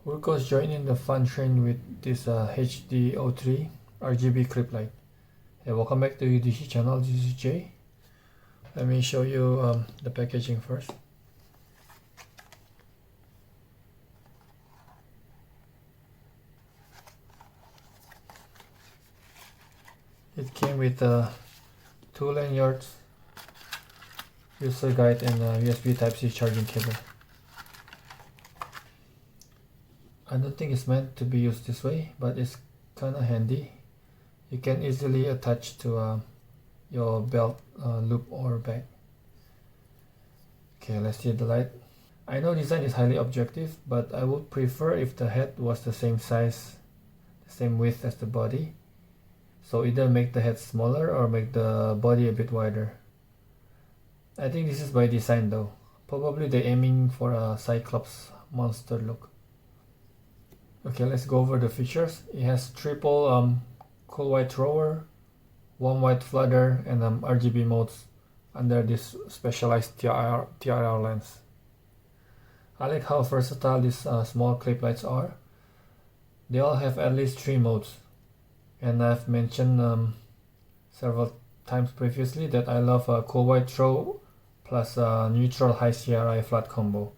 Wurkkos joining the fun train with this HD03 RGB clip light. Hey, welcome back to UDC channel. This is Jay. Let me show you the packaging first. It came with 2 lanyards, user guide, and a USB Type-C charging cable. I don't think it's meant to be used this way, but it's kinda handy. You can easily attach to your belt loop or bag. Okay, let's see the light. I know design is highly objective, but I would prefer if the head was the same size, the same width as the body. So either make the head smaller or make the body a bit wider. I think this is by design though. Probably they're aiming for a Cyclops monster look. Okay, let's go over the features. It has triple cool white thrower, warm white flutter, and RGB modes under this specialized TRL lens. I like how versatile these small clip lights are. They all have at least 3 modes, and I've mentioned several times previously that I love a cool white throw plus a neutral high CRI flat combo.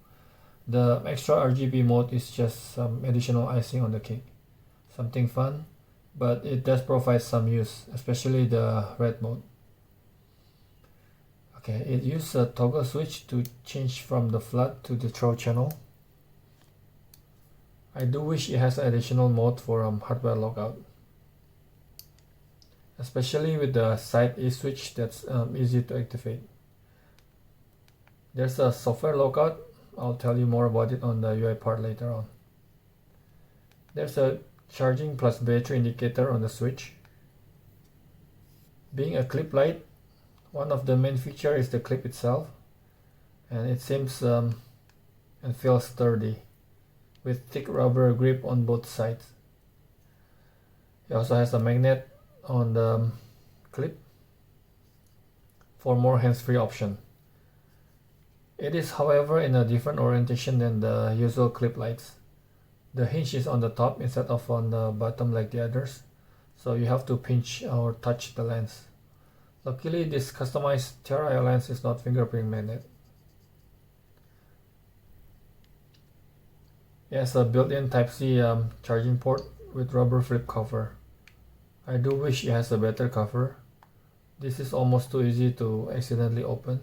The extra RGB mode is just some additional icing on the cake. Something fun, but it does provide some use, especially the red mode. Okay, it uses a toggle switch to change from the flat to the throw channel. I do wish it has an additional mode for hardware lockout, especially with the side E switch that's easy to activate. There's a software lockout. I'll tell you more about it on the UI part later on. There's a charging plus battery indicator on the switch. Being a clip light, one of the main features is the clip itself, and it seems and feels sturdy with thick rubber grip on both sides. It also has a magnet on the clip for more hands-free option. It is, however, in a different orientation than the usual clip lights. The hinge is on the top instead of on the bottom like the others, so you have to pinch or touch the lens. Luckily, this customized TRL lens is not fingerprint magnet. It has a built-in Type-C charging port with rubber flip cover. I do wish it has a better cover. This is almost too easy to accidentally open.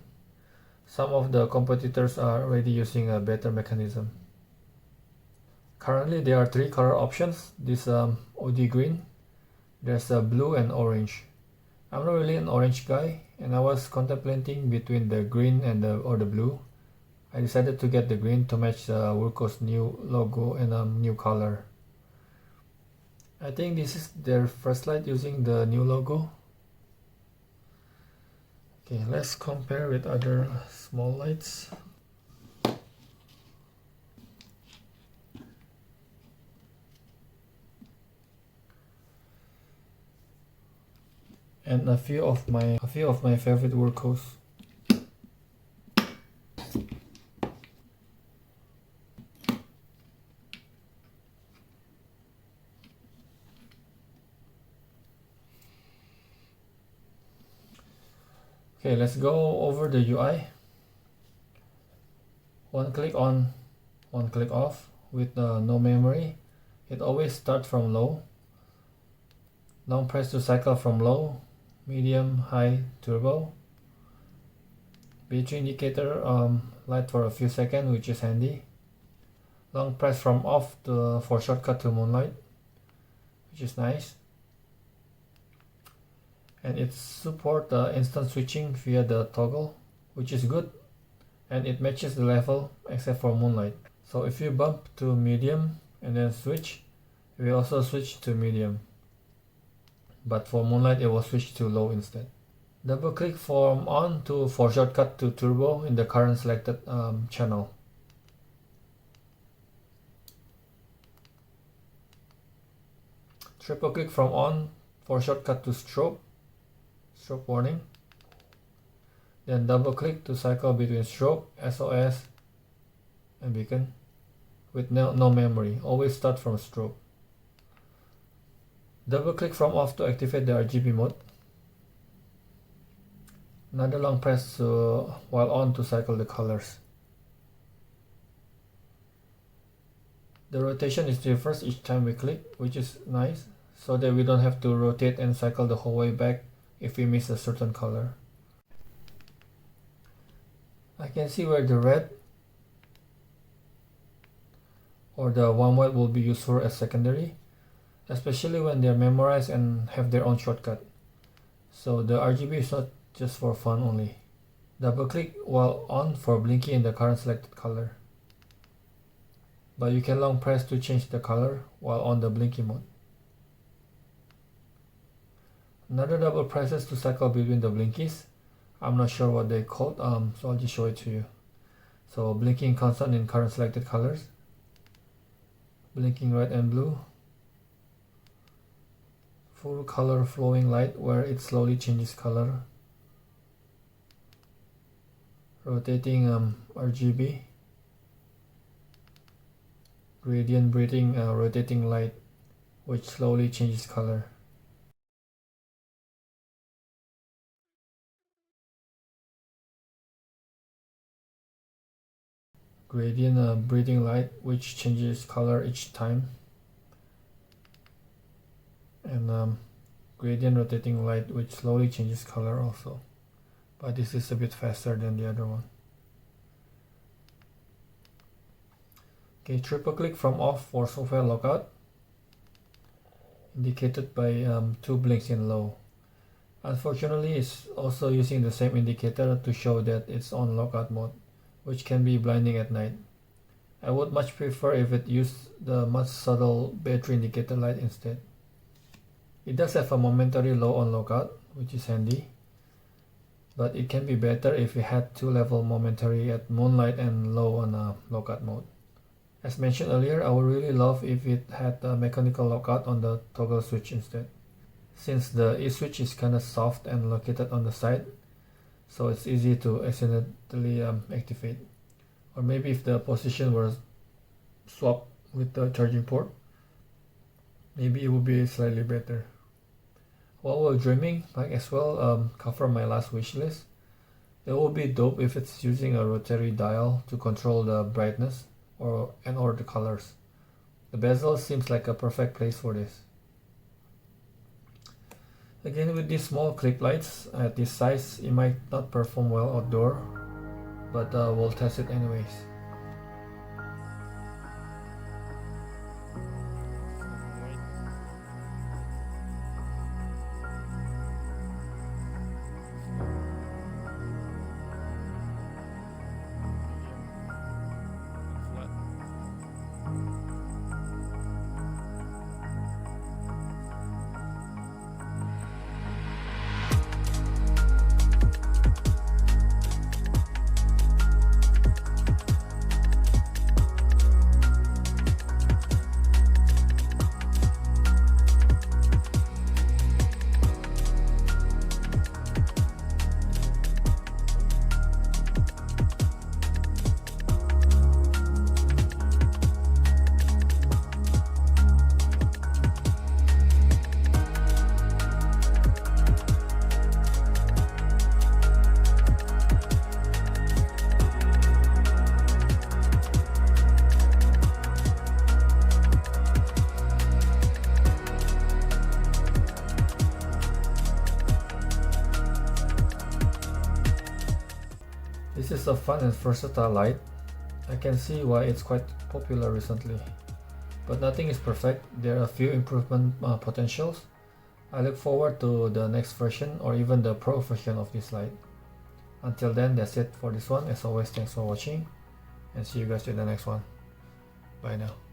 Some of the competitors are already using a better mechanism. Currently there are 3 color options. This OD green, there's a blue and orange. I'm not really an orange guy, and I was contemplating between the green and the blue. I decided to get the green to match the Wurkkos new logo and new color. I think this is their first light using the new logo. Okay, let's compare with other small lights. And a few of my favorite Wurkkos. Okay, let's go over the UI. One click on, one click off with no memory. It always starts from low. Long press to cycle from low, medium, high, turbo. Battery indicator light for a few seconds, which is handy. Long press from off for shortcut to moonlight, which is nice. And it supports instant switching via the toggle, which is good, and it matches the level except for moonlight. So if you bump to medium and then switch, it will also switch to medium, but for moonlight it will switch to low instead. Double click from on for shortcut to turbo in the current selected channel. Triple click from on for shortcut to strobe warning. Then double click to cycle between strobe, SOS, and beacon. with no memory. Always start from strobe. Double click from off to activate the RGB mode. Another long press while on to cycle the colors. The rotation is reversed each time we click, which is nice, so that we don't have to rotate and cycle the whole way back if we miss a certain color. I can see where the red or the warm white will be useful as secondary, especially when they're memorized and have their own shortcut. So the RGB is not just for fun only. Double click while on for blinking in the current selected color. But you can long press to change the color while on the blinking mode. Another double presses to cycle between the blinkies. I'm not sure what they called, so I'll just show it to you. So blinking constant in current selected colors. Blinking red and blue. Full color flowing light where it slowly changes color. Rotating RGB. Gradient breathing rotating light which slowly changes color. Gradient breathing light which changes color each time. And gradient rotating light which slowly changes color also, but this is a bit faster than the other one. Okay, triple click from off for software lockout, indicated by 2 blinks in low. Unfortunately, it's also using the same indicator to show that it's on lockout mode, which can be blinding at night. I would much prefer if it used the much subtle battery indicator light instead. It does have a momentary low on lockout, which is handy, but it can be better if we had 2-level momentary at moonlight and low on lockout mode. As mentioned earlier, I would really love if it had a mechanical lockout on the toggle switch instead, since the E switch is kinda soft and located on the side, so it's easy to accidentally activate. Or maybe if the position were swapped with the charging port, maybe it would be slightly better. While we're dreaming, might as well cover my last wish list. It would be dope if it's using a rotary dial to control the brightness or the colors. The bezel seems like a perfect place for this. Again, with these small clip lights at this size, it might not perform well outdoor, but we'll test it anyways. This is a fun and versatile light. I can see why it's quite popular recently. But nothing is perfect. There are a few improvement potentials. I look forward to the next version or even the pro version of this light. Until then, that's it for this one. As always, thanks for watching and see you guys in the next one. Bye now.